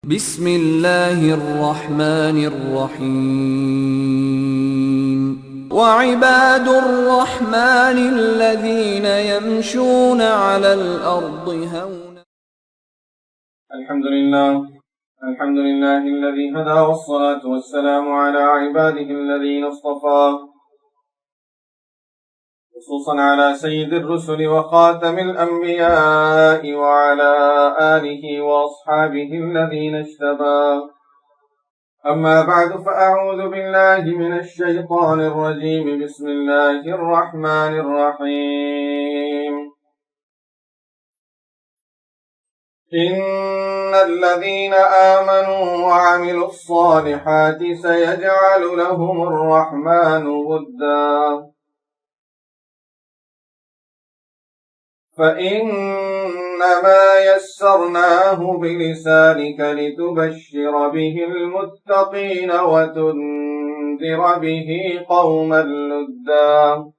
بسم الله الرحمن الرحيم وعباد الرحمن الذين يمشون على الأرض هونا الحمد لله الذي هدى والصلاة والسلام على عباده الذين اصطفى خصوصا على سيد الرسل وخاتم الأنبياء وعلى آله وأصحابه الذين اجتبى أما بعد فأعوذ بالله من الشيطان الرجيم بسم الله الرحمن الرحيم إن الذين آمنوا وعملوا الصالحات سيجعل لهم الرحمن ودا فإنما يسرناه بلسانك لتبشر به المتقين وتنذر به قوما لدا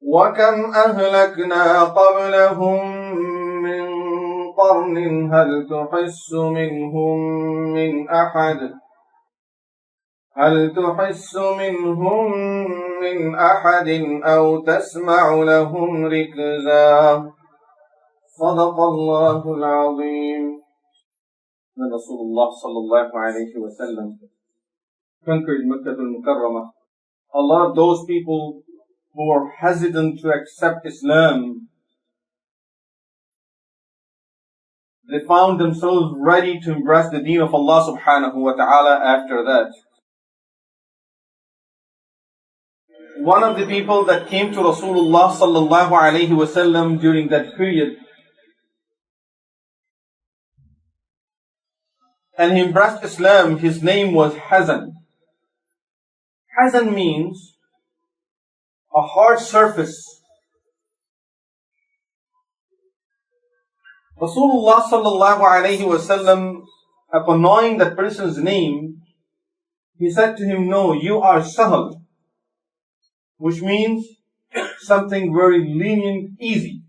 وكم أهلكنا قبلهم من قرن هل تحس منهم من أحد أو تسمع لهم ركزا صدق الله العظيم. When Rasulullah sallallahu alayhi wa sallam conquered Makkah al-Mukarramah, a lot of those people who were hesitant to accept Islam, they found themselves ready to embrace the deen of Allah subhanahu wa ta'ala after that. One of the people that came to Rasulullah sallallahu alayhi wa sallam during that period, and he embraced Islam, his name was Hazan. Hazan means a hard surface. Rasulullah sallallahu alayhi wa sallam, upon knowing that person's name, he said to him, "No, you are Sahal," which means something very lenient, easy.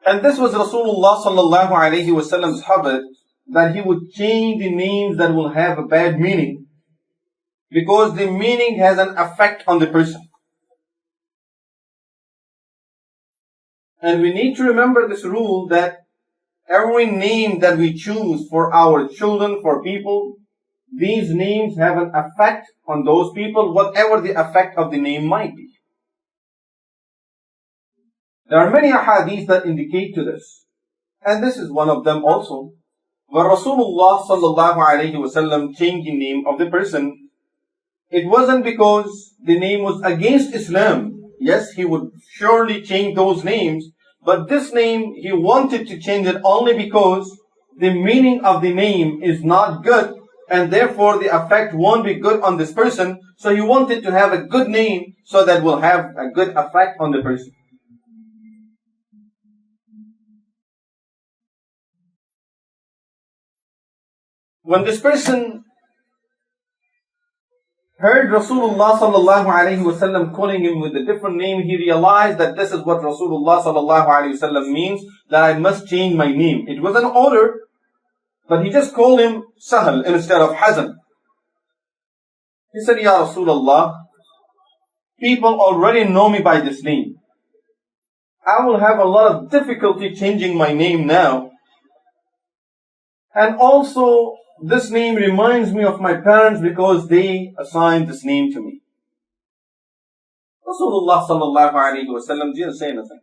And this was Rasulullah sallallahu alayhi wa sallam's habit, that he would change the names that will have a bad meaning, because the meaning has an effect on the person. And we need to remember this rule, that every name that we choose for our children, for people, these names have an effect on those people, whatever the effect of the name might be. There are many ahadith that indicate to this, and this is one of them also, where Rasulullah sallallahu alayhi wa sallam changed the name of the person. It wasn't because the name was against Islam. Yes, he would surely change those names, but this name he wanted to change it only because the meaning of the name is not good, and therefore the effect won't be good on this person. So he wanted to have a good name so that will have a good effect on the person. When this person heard Rasulullah sallallahu alayhi wa sallam calling him with a different name, he realized that this is what Rasulullah sallallahu alayhi wa sallam means, that I must change my name. It was an order, but he just called him Sahal instead of Hazan. He said, "Ya Rasulullah, people already know me by this name. I will have a lot of difficulty changing my name now. And also, this name reminds me of my parents because they assigned this name to me." Rasulullah sallallahu alayhi wa sallam didn't say anything.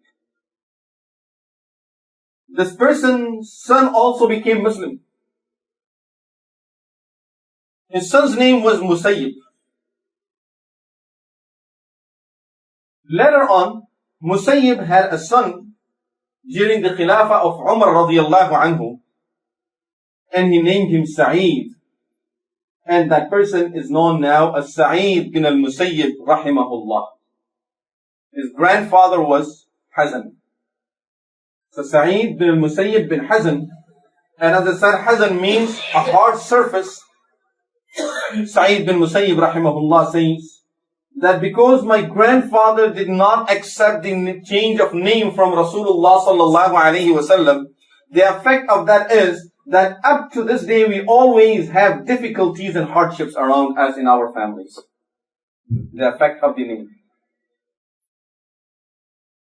This person's son also became Muslim. His son's name was Musayyib. Later on, Musayyib had a son during the Khilafah of Umar radiyallahu anhu, and he named him Sa'id. And that person is known now as Sa'id bin al-Musayyib Rahimahullah. His grandfather was Hazan. So Sa'id bin al-Musayyib bin Hazan, and as I said, Hazan means a hard surface. Sa'id bin Musayyib rahimahullah says that because my grandfather did not accept the change of name from Rasulullah sallallahu alaihi wasallam, the effect of that is that up to this day we always have difficulties and hardships around us in our families. The effect of the name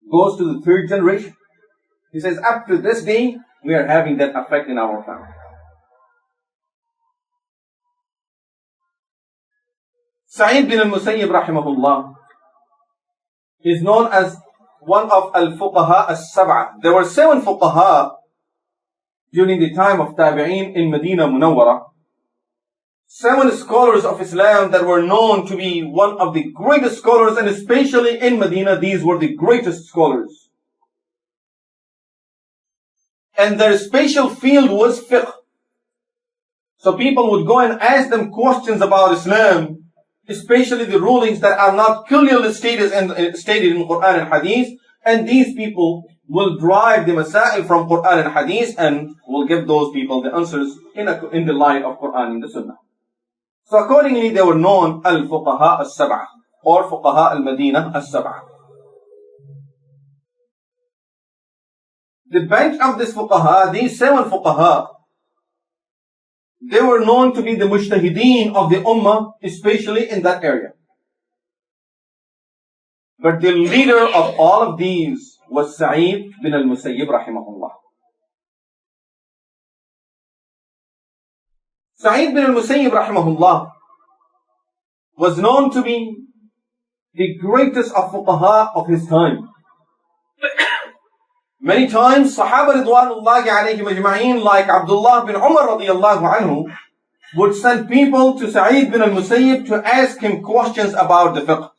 goes to the third generation. He says up to this day we are having that effect in our family. Sa'id bin al-Musayyib rahimahullah is known as one of al-fuqaha as-sab'ah. There were 7 fuqaha during the time of Tabieen in Medina Munawwara. 7 scholars of Islam that were known to be one of the greatest scholars, and especially in Medina, these were the greatest scholars. And their special field was fiqh. So people would go and ask them questions about Islam, especially the rulings that are not clearly stated in Qur'an and Hadith, and these people will drive the masail from Qur'an and Hadith and will give those people the answers in the light of Qur'an and the Sunnah. So accordingly they were known al-fuqaha as-sab'ah or fuqaha al-Madinah as-sab'ah. The bench of this fuqaha, these 7 fuqaha, they were known to be the mujtahideen of the ummah, especially in that area. But the leader of all of these was Sa'id bin al-Musayyib rahimahullah. Sa'id bin al-Musayyib rahimahullah was known to be the greatest of fuqaha of his time. Many times, Sahaba ridwanullahi alayhim ajma'een, like Abdullah bin Umar radiyallahu anhu, would send people to Sa'id bin al-Musayyib to ask him questions about the fiqh.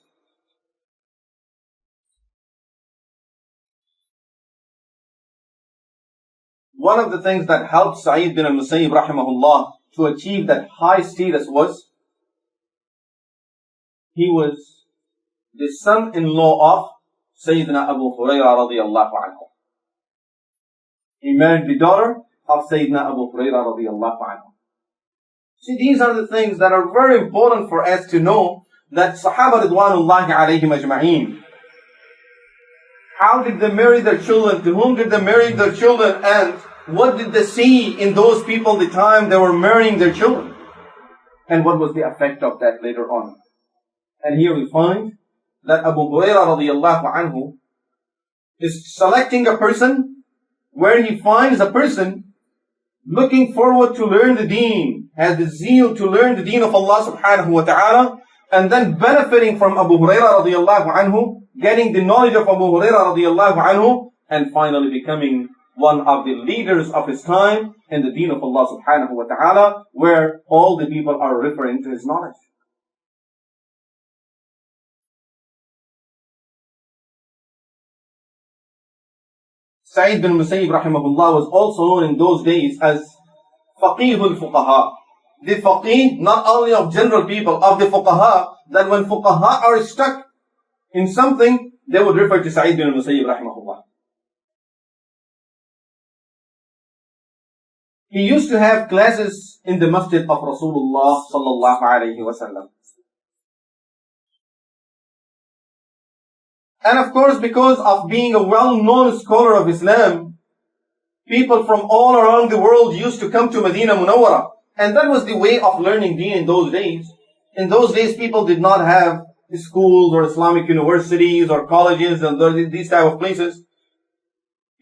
One of the things that helped Sa'id bin al-Musayyib rahimahullah to achieve that high status was, he was the son-in-law of Sayyidina Abu Hurairah radiyallahu anhu. He married the daughter of Sayyidina Abu Hurairah radiyallahu anhu. See, these are the things that are very important for us to know, that Sahaba ridwanullahi alayhim ajma'een, how did they marry their children, to whom did they marry their children, and what did they see in those people the time they were marrying their children, and what was the effect of that later on. And here we find that Abu Hurairah radiyallahu anhu is selecting a person where he finds a person looking forward to learn the deen, has the zeal to learn the deen of Allah subhanahu wa ta'ala, and then benefiting from Abu Hurairah radiyallahu anhu, getting the knowledge of Abu Hurairah radiyallahu anhu, and finally becoming one of the leaders of his time in the deen of Allah subhanahu wa ta'ala, where all the people are referring to his knowledge. Sa'id bin Musayyib rahimahullah was also known in those days as Faqihul Fuqaha. The faqih, not only of general people, of the fuqaha, that when fuqaha are stuck in something, they would refer to Sa'id bin Musayyib rahimahullah. He used to have classes in the masjid of Rasulullah sallallahu alayhi wa sallam. And of course, because of being a well-known scholar of Islam, people from all around the world used to come to Medina Munawwara. And that was the way of learning deen in those days. In those days, people did not have schools or Islamic universities or colleges and these type of places.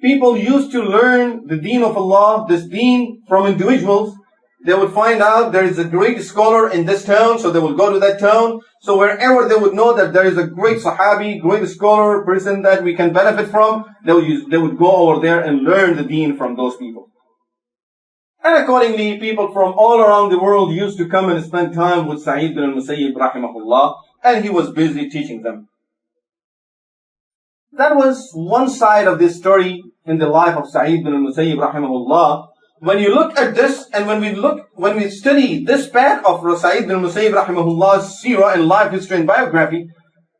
People used to learn the deen of Allah, this deen, from individuals. They would find out there is a great scholar in this town, so they would go to that town. So wherever they would know that there is a great sahabi, great scholar, person that we can benefit from, they would go over there and learn the deen from those people. And accordingly, people from all around the world used to come and spend time with Sa'id bin al-Musayyib rahimahullah, and he was busy teaching them. That was one side of this story in the life of Sa'id bin al-Musayyib rahimahullah. When you look at this, and when we study this part of Sa'id bin al-Musayyib rahimahullah's seerah and life history and biography,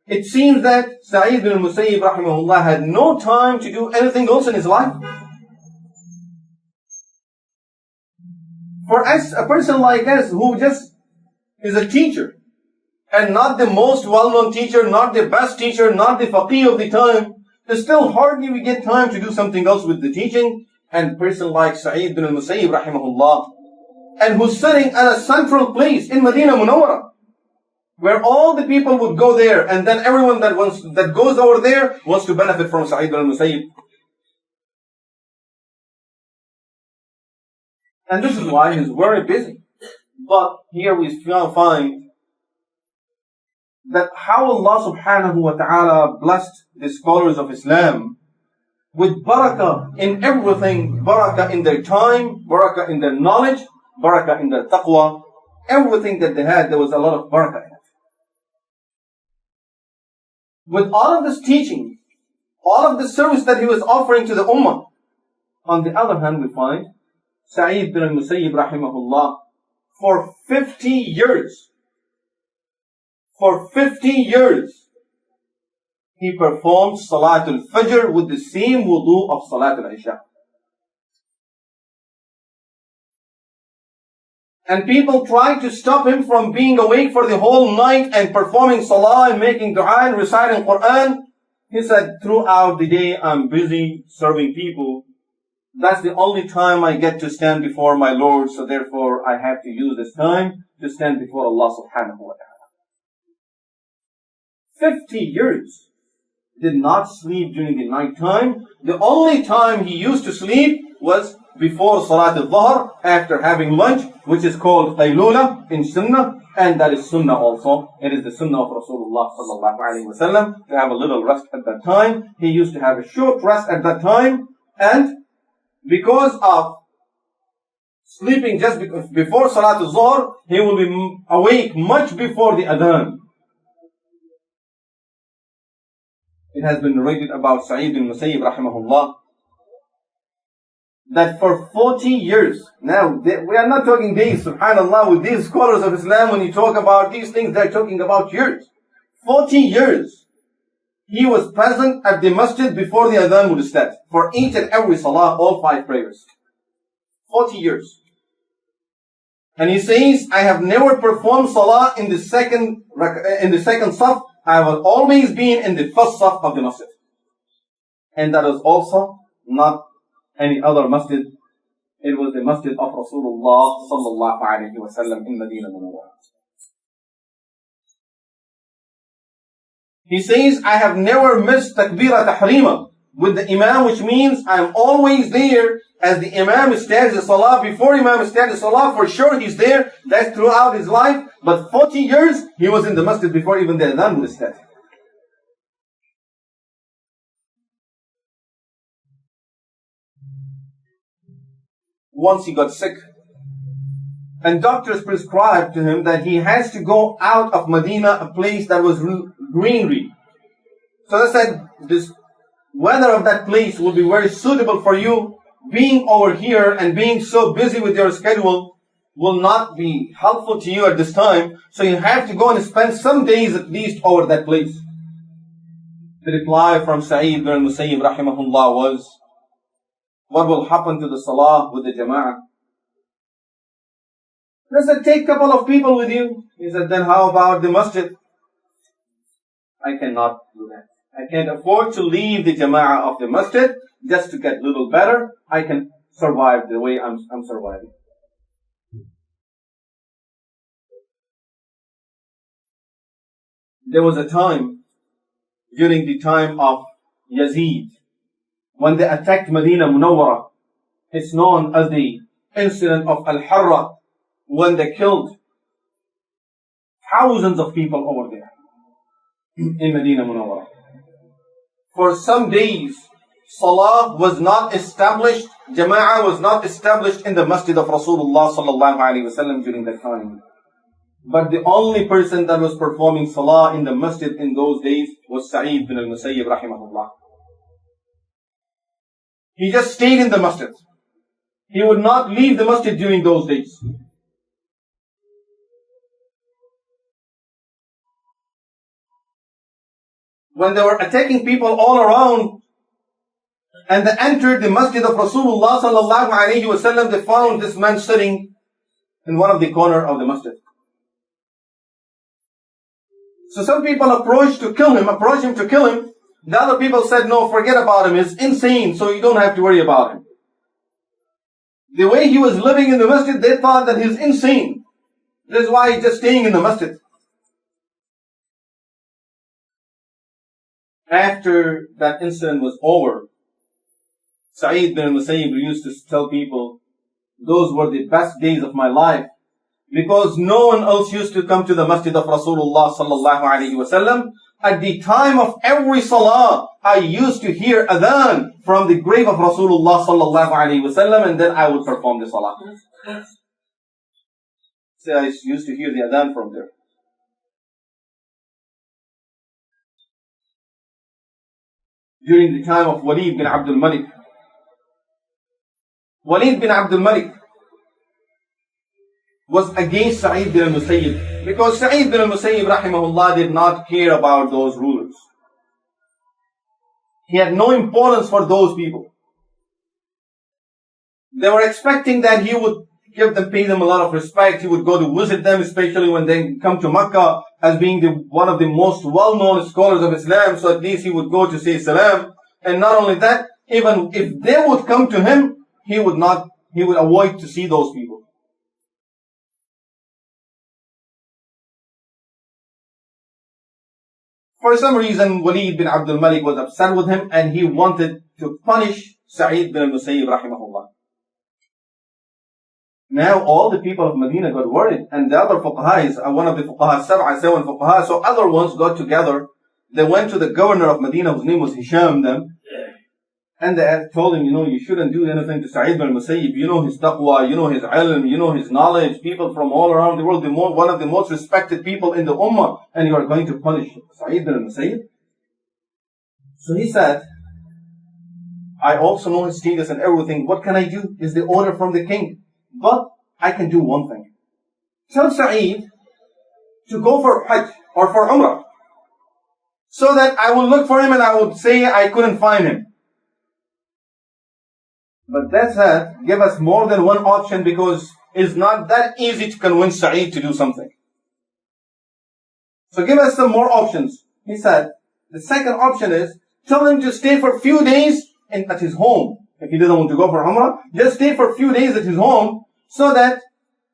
it seems that Sa'id bin al-Musayyib rahimahullah had no time to do anything else in his life. For us, a person like us who just is a teacher, and not the most well-known teacher, not the best teacher, not the faqih of the time, still hardly we get time to do something else with the teaching. And a person like Sa'id bin al-Musayyib rahimahullah, and who's sitting at a central place in Medina Munawwara, where all the people would go there, and then everyone that goes over there wants to benefit from Sa'id bin al-Musayyib. And this is why he's very busy. But here we find that how Allah subhanahu wa ta'ala blessed the scholars of Islam with barakah in everything, barakah in their time, barakah in their knowledge, barakah in their taqwa. Everything that they had, there was a lot of barakah in it. With all of this teaching, all of the service that he was offering to the ummah, on the other hand we find Sa'id bin al-Musayyib rahimahullah, for 50 years, he performed Salatul Fajr with the same wudu of Salatul Isha. And people tried to stop him from being awake for the whole night and performing Salah and making dua and reciting Qur'an. He said, throughout the day I'm busy serving people. That's the only time I get to stand before my Lord, so therefore I have to use this time to stand before Allah subhanahu wa ta'ala. 50 years. Did not sleep during the night time. The only time he used to sleep was before Salat al-Dhuhr, after having lunch, which is called qaylula in Sunnah, and that is Sunnah also. It is the Sunnah of Rasulullah sallallahu alaihi wasallam to have a little rest at that time. He used to have a short rest at that time, and because of sleeping just before Salat al-Dhuhr, he will be awake much before the Adhan. It has been narrated about Sa'id bin Musayyib rahimahullah that for 40 years, now we are not talking days, subhanallah, with these scholars of Islam, when you talk about these things, they're talking about years. 40 years, he was present at the masjid before the adhan would start, for each and every salah, all 5 prayers. 40 years. And he says, I have never performed salah in the second saf. I have always been in the first saf of the masjid. And that was also not any other masjid. It was the masjid of Rasulullah sallallahu alayhi wa sallam in Medina Munawwara. He says, I have never missed takbira tahrima with the imam, which means I am always there as the imam starts the salah. Before imam starts the salah, for sure he's there. That's throughout his life. But 40 years, he was in the masjid before even the adhan would start. Once he got sick, and doctors prescribed to him that he has to go out of Medina, a place that was greenery. So they said, this weather of that place will be very suitable for you. Being over here and being so busy with your schedule will not be helpful to you at this time. So you have to go and spend some days at least over that place. The reply from Sa'id bin Musayyib rahimahullah was, what will happen to the salah with the jama'ah? They said, take a couple of people with you. He said, then how about the masjid? I cannot do that. I can't afford to leave the jama'ah of the masjid just to get a little better. I can survive the way I'm surviving. There was a time, during the time of Yazid, when they attacked Medina Munawwara. It's known as the incident of Al-Harra, when they killed thousands of people over there in Medina Munawwara. For some days, Salah was not established, Jama'ah was not established in the masjid of Rasulullah sallallahu alaihi wasallam during that time. But the only person that was performing Salah in the masjid in those days was Sa'id bin al-Musayyib rahimahullah. He just stayed in the masjid. He would not leave the masjid during those days. When they were attacking people all around, and they entered the masjid of Rasulullah sallallahu alayhi wasallam, they found this man sitting in one of the corner of the masjid. So some people approached him to kill him. The other people said, no, forget about him. He's insane, so you don't have to worry about him. The way he was living in the masjid, they thought that he's insane. That's why he's just staying in the masjid. After that incident was over, Sa'id bin Musayyib used to tell people, those were the best days of my life, because no one else used to come to the masjid of Rasulullah sallallahu alaihi wasallam. At the time of every salah, I used to hear adhan from the grave of Rasulullah sallallahu alaihi wasallam, and then I would perform the salah. So I used to hear the adhan from there. During the time of Walid bin Abdul Malik, Walid bin Abdul Malik was against Sa'id bin al-Musayyib, because Sa'id bin al-Musayyib rahimahullah did not care about those rulers. He had no importance for those people. They were expecting that he would pay them a lot of respect. He would go to visit them, especially when they come to Makkah, as being one of the most well-known scholars of Islam. So at least he would go to say salam. And not only that, even if they would come to him, he would avoid to see those people. For some reason, Walid bin Abdul Malik was upset with him, and he wanted to punish Sa'id bin al-Musayyib rahimahullah. Now all the people of Medina got worried, and the other fuqahas, one of the fuqahas, seven fuqahas, so other ones got together. They went to the governor of Medina, whose name was Hisham then, and they told him, you shouldn't do anything to Sa'id bin al-Musayyib. You know his taqwa, you know his ilm, you know his knowledge. People from all around the world, one of the most respected people in the ummah, and you are going to punish Sa'id bin al-Musayyib? So he said, I also know his status and everything. What can I do? Is the order from the king. But I can do one thing. Tell Sa'id to go for Hajj or for Umrah, so that I will look for him and I would say I couldn't find him. But that said, give us more than one option, because it's not that easy to convince Sa'id to do something. So give us some more options. He said, the second option is, tell him to stay for a few days at his home. If he doesn't want to go for Umrah, just stay for a few days at his home, so that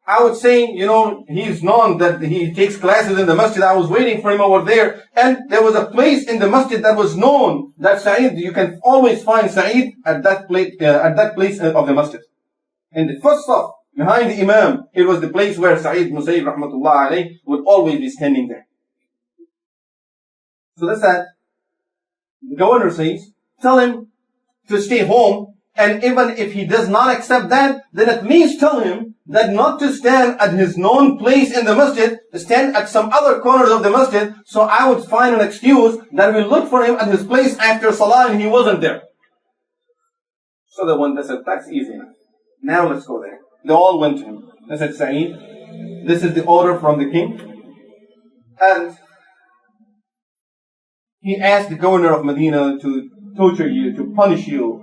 I would say, he's known that he takes classes in the masjid. I was waiting for him over there, and there was a place in the masjid that was known that Sa'id, you can always find Sa'id at that place of the masjid. In the first saf, behind the imam, it was the place where Sa'id Musayyib rahmatullah alayh would always be standing there. So that's that. The governor says, tell him to stay home, and even if he does not accept that, then at least tell him that not to stand at his known place in the masjid, to stand at some other corners of the masjid, so I would find an excuse that we'll look for him at his place after salah and he wasn't there. So the one that said, that's easy enough. Now let's go there. They all went to him. They said, Sa'id, this is the order from the king. And he asked the governor of Medina to torture you, to punish you.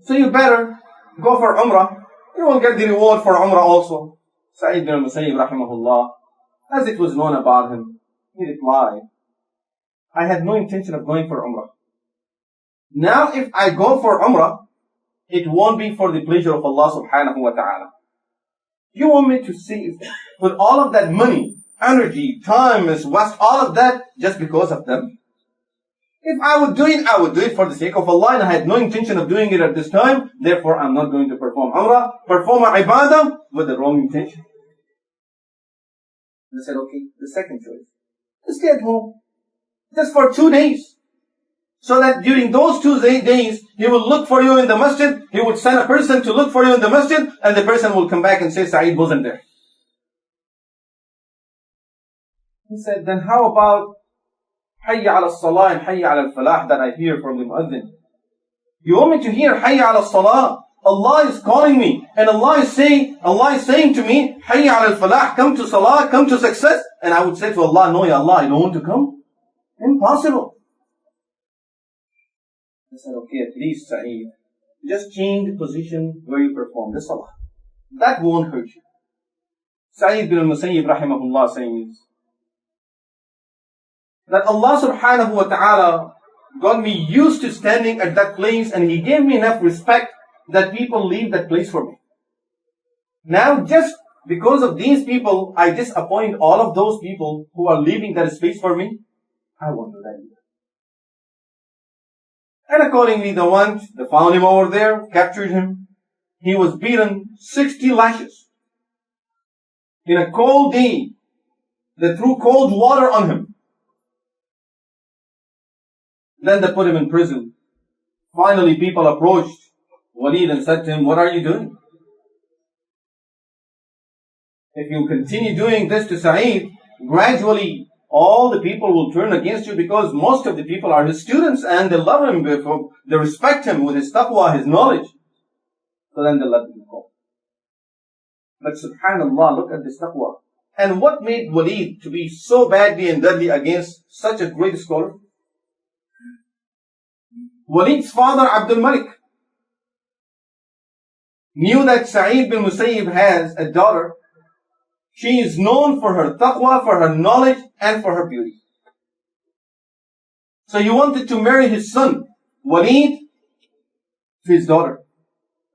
So you better go for Umrah. You will get the reward for Umrah also. Sa'id bin Musayyib rahimahullah, as it was known about him, he replied, I had no intention of going for Umrah. Now if I go for Umrah, it won't be for the pleasure of Allah subhanahu wa ta'ala. You want me to see, with all of that money, energy, time, waste, all of that, just because of them? If I would do it for the sake of Allah, and I had no intention of doing it at this time. Therefore, I'm not going to perform Umrah, perform my ibadah with the wrong intention. They said, okay, the second choice. Stay at home. Just for 2 days. So that during those 2 days, he will look for you in the masjid. He would send a person to look for you in the masjid, and the person will come back and say, Sa'id wasn't there. He said, then how about Hayya ala salah and Hayya ala falah that I hear from the muaddin? You want me to hear Hayya ala salah? Allah is calling me, and Allah is saying to me, Hayya ala falah, come to salah, come to success. And I would say to Allah, no, Ya Allah, I don't want to come. Impossible. I said, okay, at least Sa'id, just change the position where you perform the salah. That won't hurt you. Sa'id bin al-Musayyib rahimahullah says, that Allah subhanahu wa ta'ala got me used to standing at that place, and He gave me enough respect that people leave that place for me. Now just because of these people, I disappoint all of those people who are leaving that space for me. I won't do that either. And accordingly, they found him over there, captured him. He was beaten 60 lashes. In a cold day, they threw cold water on him. Then they put him in prison. Finally, people approached Walid and said to him, "What are you doing? If you continue doing this to Sa'id, gradually all the people will turn against you, because most of the people are his students and they love him, they respect him with his taqwa, his knowledge." So then they let him go. But subhanallah, look at this taqwa. And what made Walid to be so badly and deadly against such a great scholar? Walid's father, Abdul Malik, knew that Sa'id bin Musayyib has a daughter. She is known for her taqwa, for her knowledge, and for her beauty. So he wanted to marry his son, Walid, to his daughter,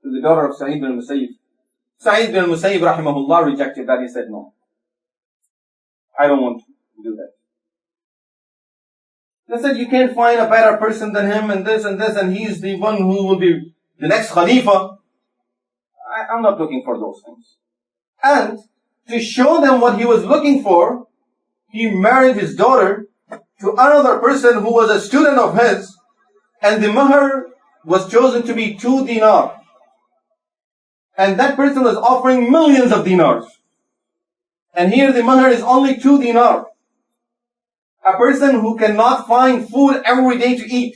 to the daughter of Sa'id bin Musayyib. Sa'id bin Musayyib, Rahimahullah, rejected that. He said, "No, I don't want to do that." They said, "You can't find a better person than him, and this, and he's the one who will be the next Khalifa." I'm not looking for those things. And to show them what he was looking for, he married his daughter to another person who was a student of his, and the mahr was chosen to be 2 dinar. And that person was offering millions of dinars. And here the mahr is only 2 dinar. A person who cannot find food every day to eat.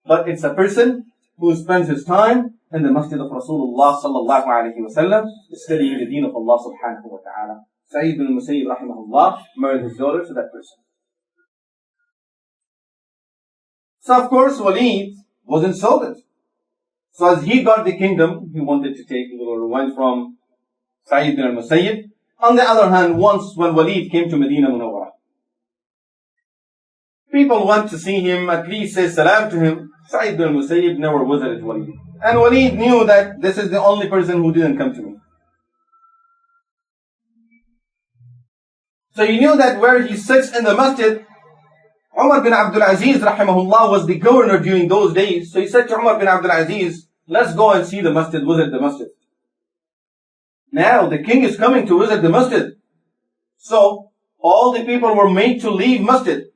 But it's a person who spends his time in the masjid of Rasulullah sallallahu alayhi wa sallam, studying the deen of Allah subhanahu wa ta'ala. Sa'id bin Musayyib rahimahullah married his daughter to that person. So of course Walid was insulted. So as he got the kingdom, he wanted to take went from Sa'id bin Musayyib. On the other hand, once when Walid came to Medina Munawwarah, people went to see him, at least say salam to him. Sa'id bin Musayyib never visited Walid. And Walid knew that this is the only person who didn't come to me. So he knew that where he sits in the masjid, Umar bin Abdul Aziz rahimahullah was the governor during those days. So he said to Umar bin Abdul Aziz, "Let's go and see the masjid, visit the masjid." Now the king is coming to visit the masjid. So all the people were made to leave masjid.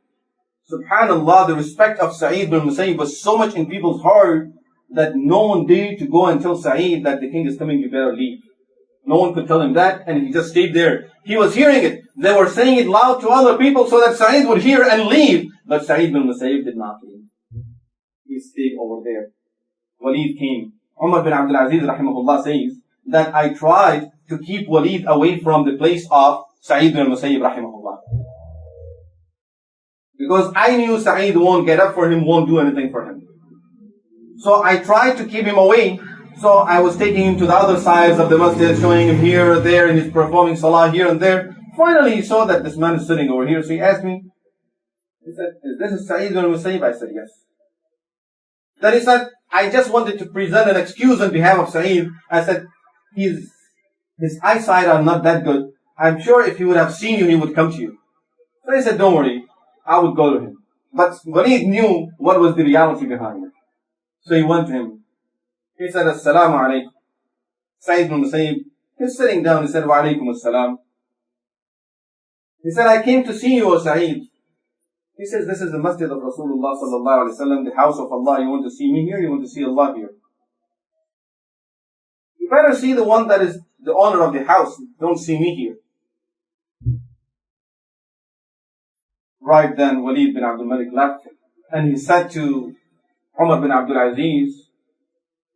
Subhanallah, the respect of Sa'id bin Musayyib was so much in people's heart that no one dared to go and tell Sa'id that the king is coming, you better leave. No one could tell him that, and he just stayed there. He was hearing it. They were saying it loud to other people so that Sa'id would hear and leave. But Sa'id bin Musayyib did not leave. He stayed over there. Walid came. Umar bin Abdul Aziz rahimahullah says that I tried to keep Walid away from the place of Sa'id bin Musayyib rahimahullah. Because I knew Sa'id won't get up for him, won't do anything for him. So I tried to keep him away. So I was taking him to the other sides of the masjid, showing him here and there, and he's performing salah here and there. Finally he saw that this man is sitting over here. So he asked me, he said, "Is this Sa'id bin Musayyib?" I said, "Yes." Then he said, "I just wanted to present an excuse on behalf of Sa'id." I said, his eyesight are not that good. I'm sure if he would have seen you, he would come to you. So he said, "Don't worry, I would go to him." But Walid knew what was the reality behind it. So he went to him. He said, "Assalamu alaikum." Sa'id bin Musayyib, he's sitting down, he said, "Wa alaikum assalam." He said, "I came to see you, O Sa'id." He says, "This is the masjid of Rasulullah sallallahu alaihi wasallam, the house of Allah. You want to see me here? You want to see Allah here? You better see the one that is the owner of the house. Don't see me here." Right then, Walid bin Abdul Malik left, and he said to Umar bin Abdul Aziz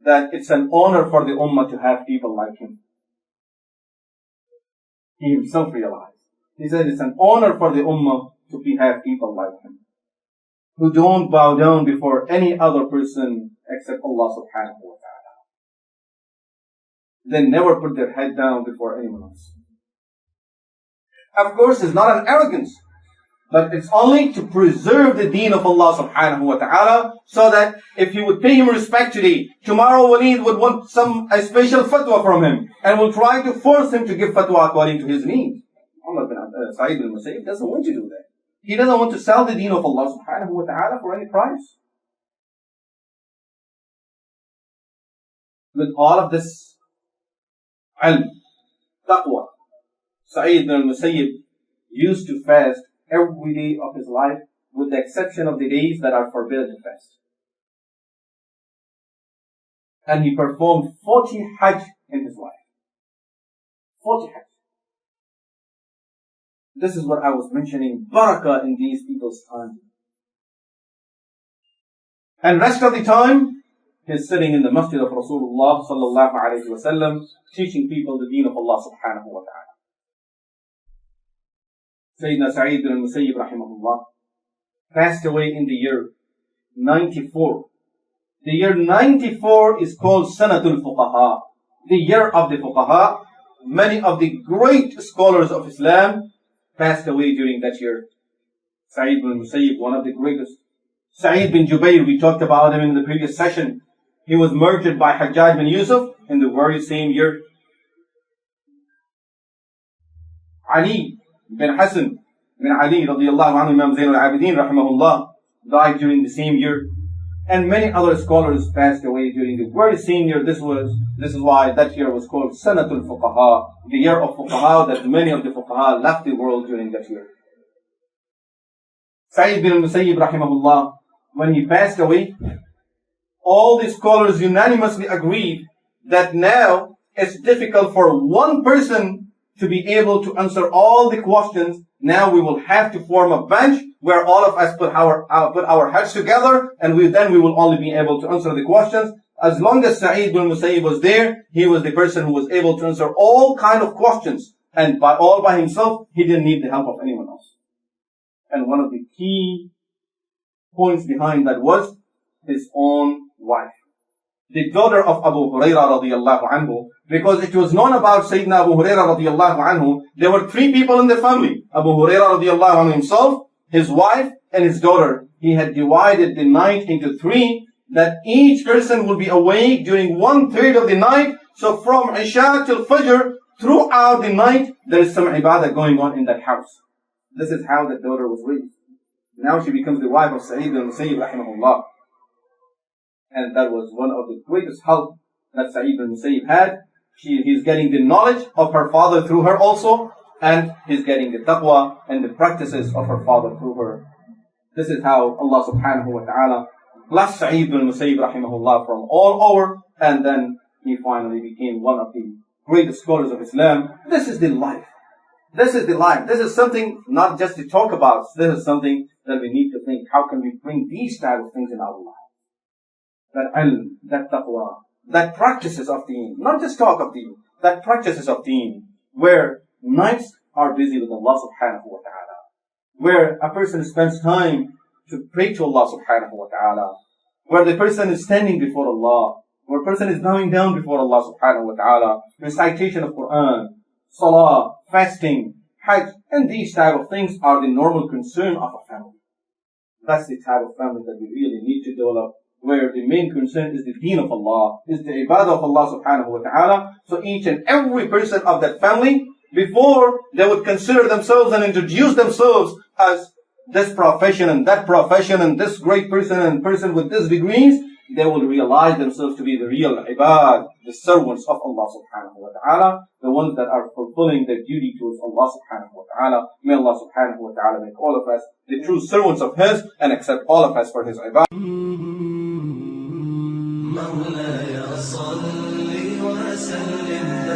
that it's an honor for the ummah to have people like him. He himself realized. He said it's an honor for the ummah to have people like him, who don't bow down before any other person except Allah subhanahu wa ta'ala. They never put their head down before anyone else. Of course, it's not an arrogance. But it's only to preserve the deen of Allah subhanahu wa ta'ala, so that if you would pay him respect today, tomorrow Walid would want a special fatwa from him, and will try to force him to give fatwa according to his needs. Umar bin Sa'id bin Musayyib doesn't want to do that. He doesn't want to sell the deen of Allah subhanahu wa ta'ala for any price. With all of this ilm, taqwa, Sa'id bin Musayyib used to fast every day of his life, with the exception of the days that are forbidden to fast. And he performed 40 hajj in his life. 40 hajj. This is what I was mentioning, barakah in these people's time. And rest of the time, he's sitting in the masjid of Rasulullah sallallahu alayhi wa sallam, teaching people the deen of Allah subhanahu wa ta'ala. Sayyidina Sa'id bin Musayyib Rahimahullah passed away in the year 94. The year 94 is called Sanatul Fuqaha, the year of the Fuqaha. Many of the great scholars of Islam passed away during that year. Sa'id bin Musayyib, one of the greatest. Sa'id bin Jubayr, we talked about him in the previous session. He was murdered by Hajjaj bin Yusuf in the very same year. Ali bin Hassan bin Ali radiyallahu anhu, Imam Zayn al-Abidin rahimahullah, died during the same year. And many other scholars passed away during the very same year. This is why that year was called Sanatul Fuqaha, the year of Fuqaha, that many of the Fuqaha left the world during that year. Sa'id bin Musayyib rahimahullah, when he passed away, all the scholars unanimously agreed that now it's difficult for one person to be able to answer all the questions. Now we will have to form a bench where all of us put our heads together, and then we will only be able to answer the questions. As long as Sa'id bin Musayyib was there, he was the person who was able to answer all kind of questions, and all by himself, he didn't need the help of anyone else. And one of the key points behind that was his own wife, the daughter of Abu Hurairah radiyallahu anhu, because it was known about Sayyidina Abu Hurairah radiyallahu anhu, there were three people in the family. Abu Hurairah radiyallahu anhu himself, his wife, and his daughter. He had divided the night into three, that each person will be awake during 1/3 of the night. So from Isha till Fajr, throughout the night, there is some ibadah going on in that house. This is how the daughter was raised. Now she becomes the wife of Sa'id bin Musayyib rahimahullah. And that was one of the greatest help that Sa'id bin Musayyib had. He's getting the knowledge of her father through her also, and he's getting the taqwa and the practices of her father through her. This is how Allah subhanahu wa ta'ala blessed Sa'id bin Musayyib rahimahullah from all over, and then he finally became one of the greatest scholars of Islam. This is the life. This is the life. This is something not just to talk about. This is something that we need to think, how can we bring these type of things in our life? That ilm, that taqwa, that practices of deen, not just talk of deen, that practices of deen, where nights are busy with Allah subhanahu wa ta'ala, where a person spends time to pray to Allah subhanahu wa ta'ala, where the person is standing before Allah, where a person is bowing down before Allah subhanahu wa ta'ala, recitation of Qur'an, salah, fasting, hajj, and these type of things are the normal concern of a family. That's the type of family that we really need to develop, where the main concern is the deen of Allah, is the ibadah of Allah subhanahu wa ta'ala. So each and every person of that family, before they would consider themselves and introduce themselves as this profession and that profession and this great person and person with these degrees, they will realize themselves to be the real ibad, the servants of Allah subhanahu wa ta'ala, the ones that are fulfilling their duty towards Allah subhanahu wa ta'ala. May Allah subhanahu wa ta'ala make all of us the true servants of His and accept all of us for His ibad. مولاي صل وسلم